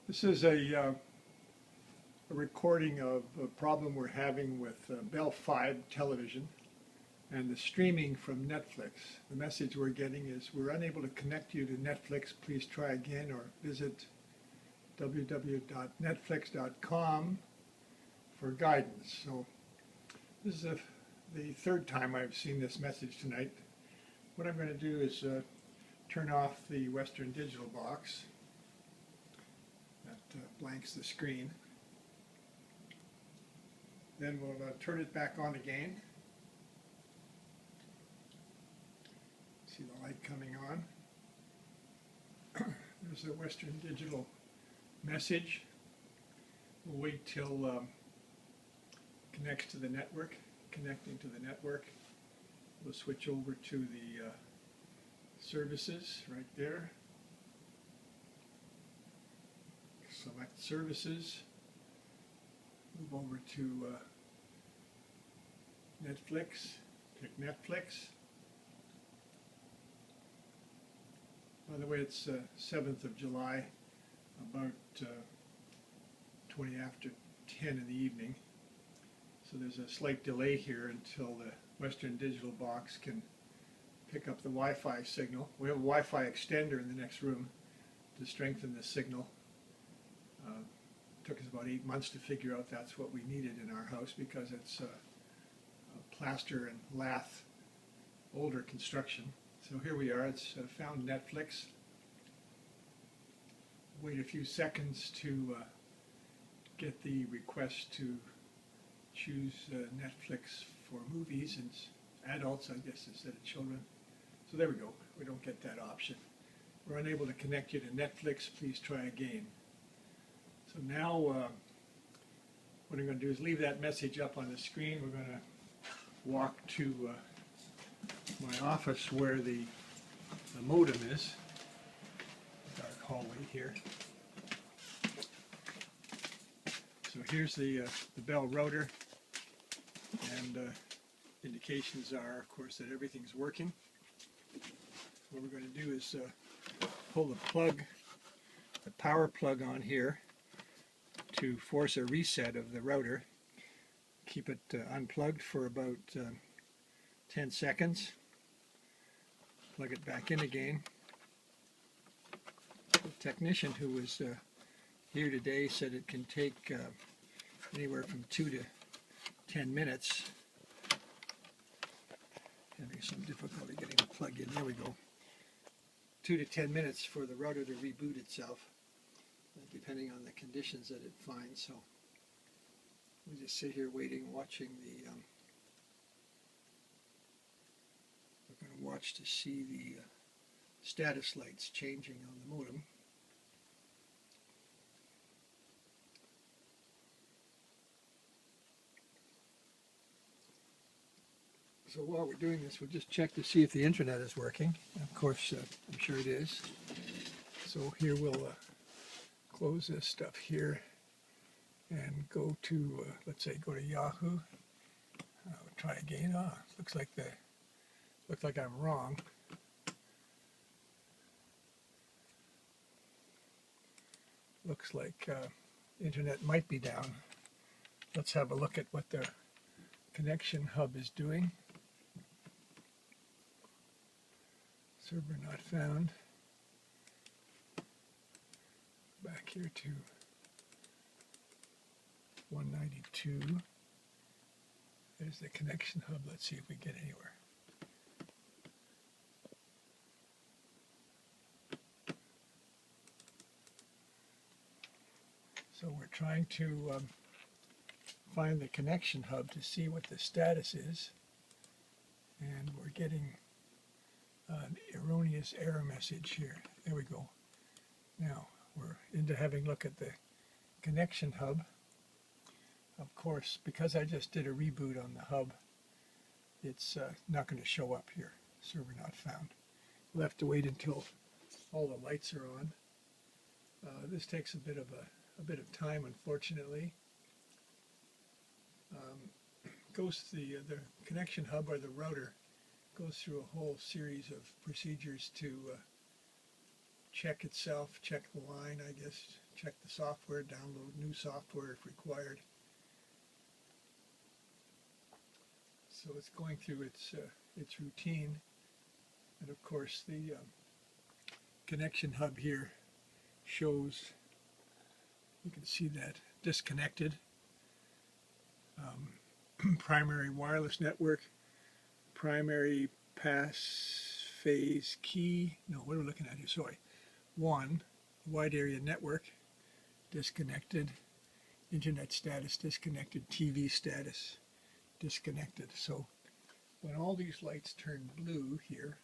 This is a recording of a problem we're having with Bell FIBE television and the streaming from Netflix. The message we're getting is, we're unable to connect you to Netflix. Please try again, or visit www.netflix.com for guidance. So this is the third time I've seen this message tonight. What I'm going to do is turn off the Western Digital box. That blanks the screen. Then we'll turn it back on again. See the light coming on. There's the Western Digital message. We'll wait till connects to the network. Connecting to the network. We'll switch over to the services right there. Select services. Move over to Netflix. Pick Netflix. By the way, it's 7th of July, about 20 after 10 in the evening. So there's a slight delay here until the Western Digital box can pick up the Wi-Fi signal. We have a Wi-Fi extender in the next room to strengthen the signal. Took us about 8 months to figure out that's what we needed in our house, because it's plaster and lath, older construction. So here we are. It's found Netflix. Wait a few seconds to get the request to choose Netflix for movies and adults, I guess, instead of children. So there we go. We don't get that option. We're unable to connect you to Netflix. Please try again. So now what I'm going to do is leave that message up on the screen. We're going to walk to my office where the modem is. Dark hallway here. So here's the Bell router, and indications are, of course, that everything's working. What we're going to do is pull the plug, the power plug on here, to force a reset of the router. Keep it unplugged for about 10 seconds. Plug it back in again. The technician who was here today said it can take anywhere from 2 to 10 minutes. Having some difficulty getting the plug in. There we go. 2 to 10 minutes for the router to reboot itself, depending on the conditions that it finds. So we just sit here waiting, watching the we're going to watch to see the status lights changing on the modem. So while we're doing this, we'll just check to see if the internet is working. Of course, I'm sure it is. So here we'll close this stuff here and go to, let's say, go to Yahoo. We'll try again. Looks like I'm wrong. Looks like internet might be down. Let's have a look at what the connection hub is doing. Server not found. Back here to 192. There's the connection hub. Let's see if we get anywhere. So we're trying to find the connection hub to see what the status is, and we're getting an erroneous error message here. There we go. Now we're into having a look at the connection hub. Of course, because I just did a reboot on the hub, it's not going to show up here. Server not found. We'll have to wait until all the lights are on. This takes a bit of time, unfortunately. The connection hub, or the router, goes through a whole series of procedures to check itself, check the line, I guess, check the software, download new software if required. So it's going through its routine, and of course the connection hub here shows, you can see that disconnected, primary wireless network, primary pass phase key, no, what are we looking at here, sorry, 1, wide area network, disconnected, internet status disconnected, TV status disconnected. So when all these lights turn blue here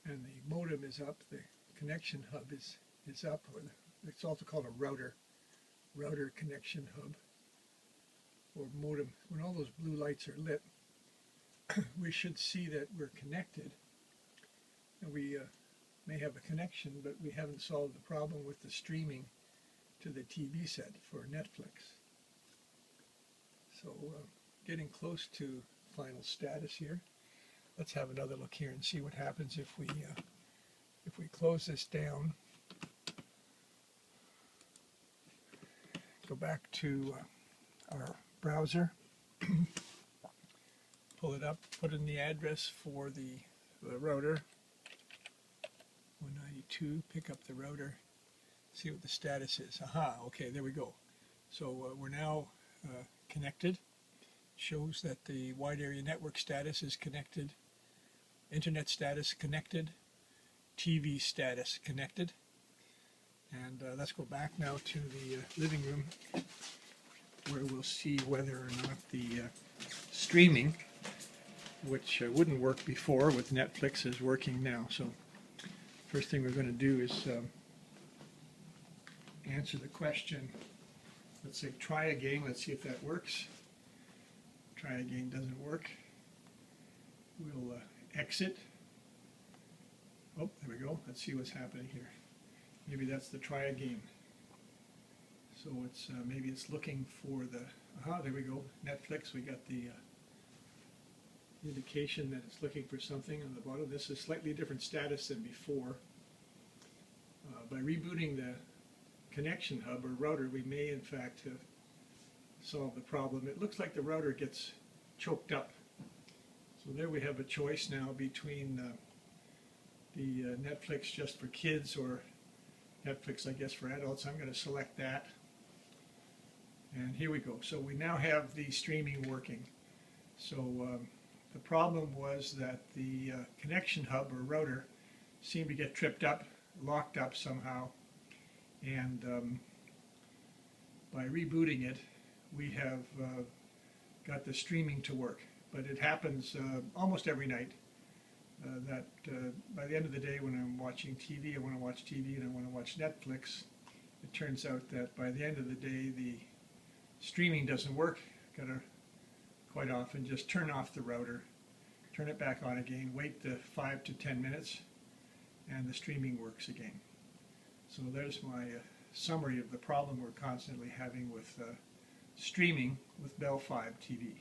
and the modem is up, the connection hub is up, or it's also called a router connection hub or modem. When all those blue lights are lit, we should see that we're connected, and we may have a connection, but we haven't solved the problem with the streaming to the TV set for Netflix. So getting close to final status here. Let's have another look here and see what happens if we close this down. Go back to our browser, pull it up, put in the address for the router, 192, pick up the router, see what the status is. Aha, okay, there we go. So we're now connected. Shows that the wide area network status is connected, internet status connected, TV status connected. And let's go back now to the living room, where we'll see whether or not the streaming, which wouldn't work before with Netflix, is working now. So first thing we're going to do is answer the question. Let's say try again. Let's see if that works. Try again doesn't work. We'll exit. Oh, there we go. Let's see what's happening here. Maybe that's the try again. So it's maybe it's looking for the, aha, there we go. Netflix, we got the indication that it's looking for something on the bottom. This is slightly different status than before. By rebooting the connection hub or router, we may in fact solve the problem. It looks like the router gets choked up. So there we have a choice now between the Netflix just for kids or Netflix, I guess, for adults. I'm going to select that. And here we go. So we now have the streaming working. So the problem was that the connection hub or router seemed to get tripped up, locked up somehow. And by rebooting it, we have got the streaming to work. But it happens almost every night that by the end of the day when I'm watching TV, I want to watch TV and I want to watch Netflix, it turns out that by the end of the day the streaming doesn't work. Got to quite often just turn off the router, turn it back on again, wait the 5 to 10 minutes, and the streaming works again. So there's my summary of the problem we're constantly having with streaming with Bell FIBE TV.